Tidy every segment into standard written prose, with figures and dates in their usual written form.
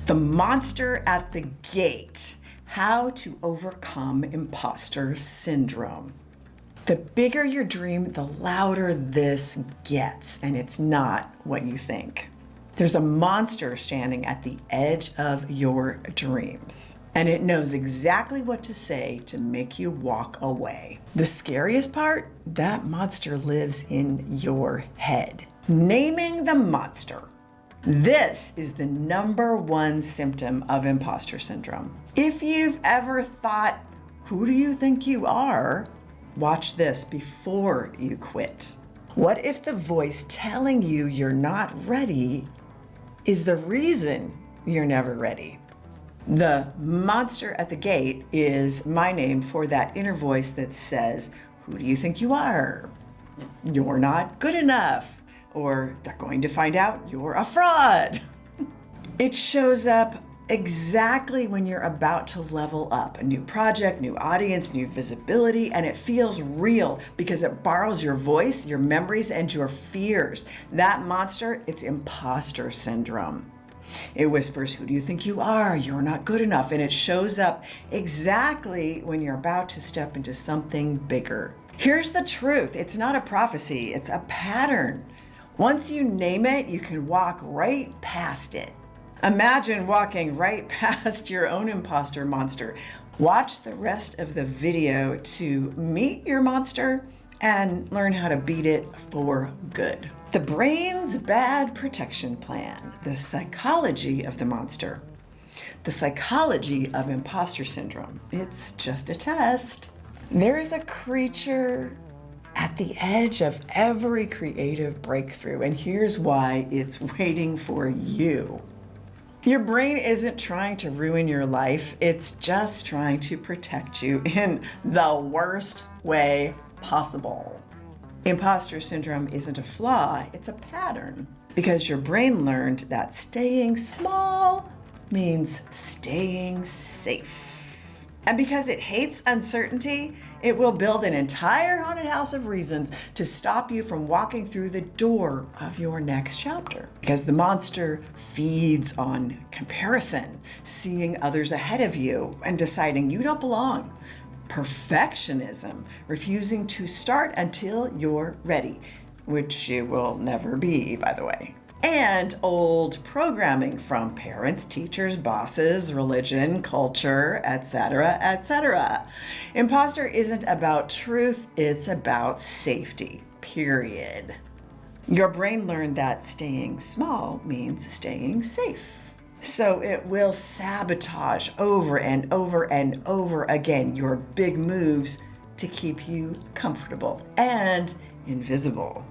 The monster at the gate. How to overcome imposter syndrome. The bigger your dream, the louder this gets, and it's not what you think. There's a monster standing at the edge of your dreams, and it knows exactly what to say to make you walk away. The scariest part, that monster lives in your head. Naming the monster. This is the number one symptom of imposter syndrome. If you've ever thought, who do you think you are? Watch this before you quit. What if the voice telling you you're not ready is the reason you're never ready? The monster at the gate is my name for that inner voice that says, who do you think you are? You're not good enough. Or they're going to find out you're a fraud. It shows up exactly when you're about to level up. A new project, new audience, new visibility, and it feels real because it borrows your voice, your memories, and your fears. That monster, it's imposter syndrome. It whispers, who do you think you are? You're not good enough. And it shows up exactly when you're about to step into something bigger. Here's the truth. It's not a prophecy. It's a pattern. Once you name it, you can walk right past it. Imagine walking right past your own imposter monster. Watch the rest of the video to meet your monster and learn how to beat it for good. The brain's bad protection plan, the psychology of the monster, the psychology of imposter syndrome. It's just a test. There is a creature at the edge of every creative breakthrough, and here's why it's waiting for you. Your brain isn't trying to ruin your life, it's just trying to protect you in the worst way possible. Imposter syndrome isn't a flaw, it's a pattern, because your brain learned that staying small means staying safe. And because it hates uncertainty, it will build an entire haunted house of reasons to stop you from walking through the door of your next chapter. Because the monster feeds on comparison, seeing others ahead of you and deciding you don't belong. Perfectionism, refusing to start until you're ready, which you will never be, by the way. And old programming from parents, teachers, bosses, religion, culture, etc., etc. Imposter isn't about truth, it's about safety, period. Your brain learned that staying small means staying safe. So it will sabotage over and over and over again your big moves to keep you comfortable and invisible.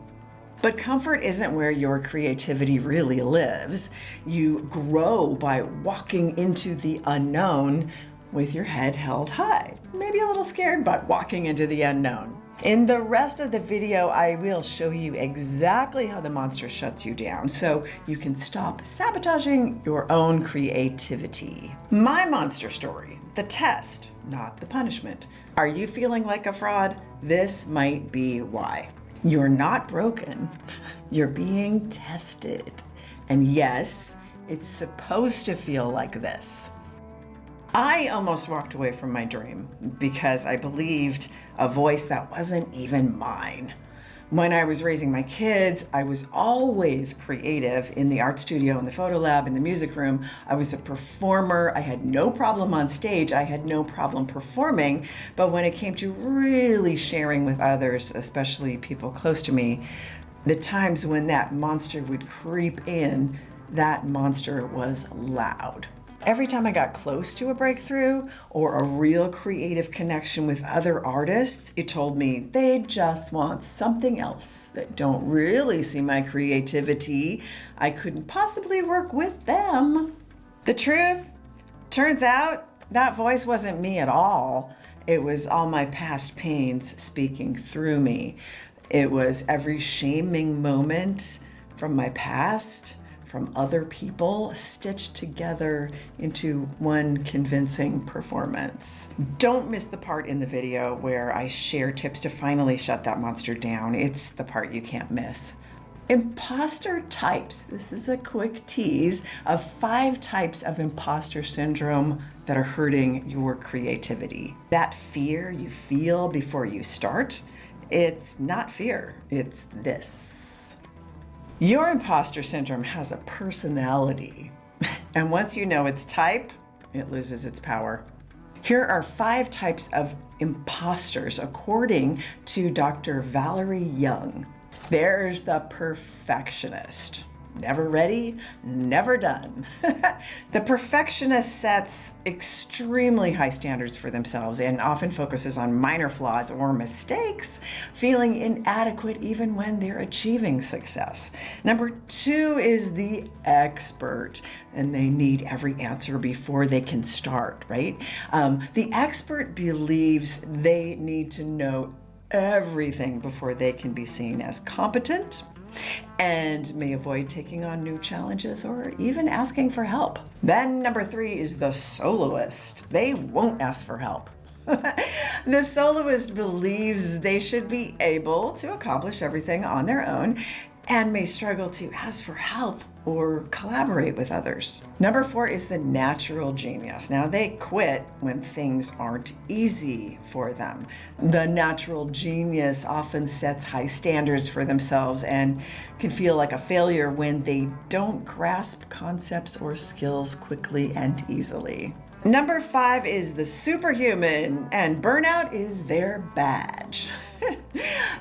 But comfort isn't where your creativity really lives. You grow by walking into the unknown with your head held high. Maybe a little scared, but walking into the unknown. In the rest of the video, I will show you exactly how the monster shuts you down so you can stop sabotaging your own creativity. My monster story, the test, not the punishment. Are you feeling like a fraud? This might be why. You're not broken, you're being tested. And yes, it's supposed to feel like this. I almost walked away from my dream because I believed a voice that wasn't even mine. When I was raising my kids, I was always creative in the art studio, in the photo lab, in the music room. I was a performer. I had no problem on stage. I had no problem performing. But when it came to really sharing with others, especially people close to me, the times when that monster would creep in, that monster was loud. Every time I got close to a breakthrough or a real creative connection with other artists, it told me they just want something else. They don't really see my creativity. I couldn't possibly work with them. The truth, turns out that voice wasn't me at all. It was all my past pains speaking through me. It was every shaming moment from my past, from other people, stitched together into one convincing performance. Don't miss the part in the video where I share tips to finally shut that monster down. It's the part you can't miss. Imposter types. This is a quick tease of 5 types of imposter syndrome that are hurting your creativity. That fear you feel before you start, it's not fear, it's this. Your imposter syndrome has a personality, and once you know its type, it loses its power. Here are 5 types of imposters according to Dr. Valerie Young. There's the perfectionist. Never ready, never done. The perfectionist sets extremely high standards for themselves and often focuses on minor flaws or mistakes, feeling inadequate even when they're achieving success. Number 2 is the expert, and they need every answer before they can start, right? The expert believes they need to know everything before they can be seen as competent, and may avoid taking on new challenges or even asking for help. Then number 3 is the soloist. They won't ask for help. The soloist believes they should be able to accomplish everything on their own and may struggle to ask for help or collaborate with others. Number 4 is the natural genius. Now, they quit when things aren't easy for them. The natural genius often sets high standards for themselves and can feel like a failure when they don't grasp concepts or skills quickly and easily. Number 5 is the superhuman, and burnout is their badge.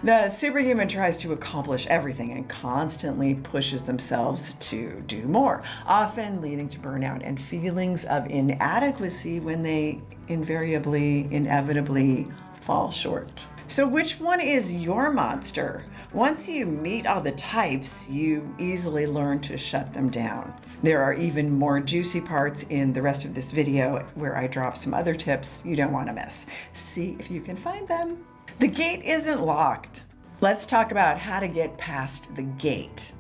The superhuman tries to accomplish everything and constantly pushes themselves to do more, often leading to burnout and feelings of inadequacy when they inevitably fall short. So which one is your monster? Once you meet all the types, you easily learn to shut them down. There are even more juicy parts in the rest of this video where I drop some other tips you don't want to miss. See if you can find them. The gate isn't locked. Let's talk about how to get past the gate.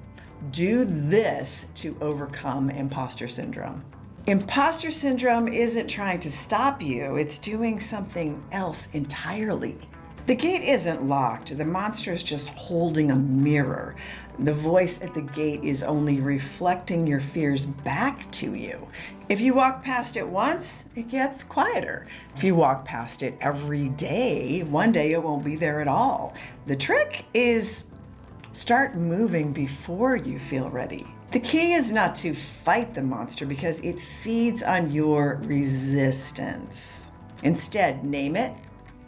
Do this to overcome imposter syndrome. Imposter syndrome isn't trying to stop you, it's doing something else entirely. The gate isn't locked. The monster is just holding a mirror. The voice at the gate is only reflecting your fears back to you. If you walk past it once, it gets quieter. If you walk past it every day, one day it won't be there at all. The trick is start moving before you feel ready. The key is not to fight the monster because it feeds on your resistance. Instead, name it.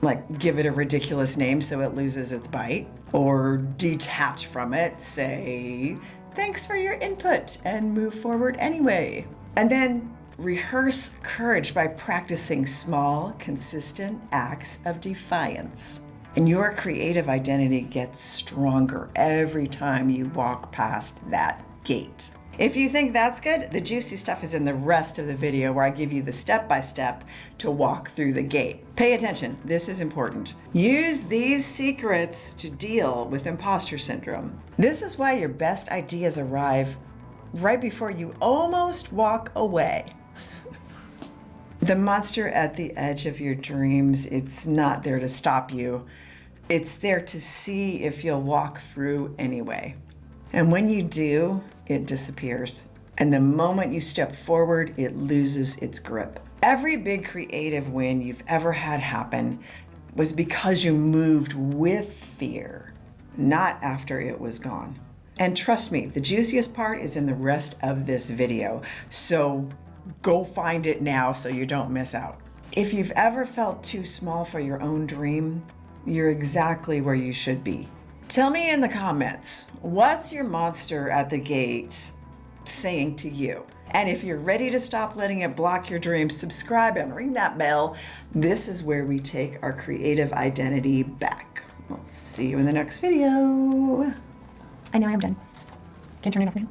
Like, give it a ridiculous name so it loses its bite, or detach from it, say, thanks for your input, and move forward anyway. And then rehearse courage by practicing small, consistent acts of defiance. And your creative identity gets stronger every time you walk past that gate. If you think that's good, the juicy stuff is in the rest of the video where I give you the step-by-step to walk through the gate. Pay attention, this is important. Use these secrets to deal with imposter syndrome. This is why your best ideas arrive right before you almost walk away. The monster at the edge of your dreams, it's not there to stop you. It's there to see if you'll walk through anyway. And when you do, it disappears. And the moment you step forward, it loses its grip. Every big creative win you've ever had happen was because you moved with fear, not after it was gone. And trust me, the juiciest part is in the rest of this video. So go find it now so you don't miss out. If you've ever felt too small for your own dream, you're exactly where you should be. Tell me in the comments, what's your monster at the gate saying to you? And if you're ready to stop letting it block your dreams, subscribe and ring that bell. This is where we take our creative identity back. We'll see you in the next video. I know I'm done. Can you turn it off again?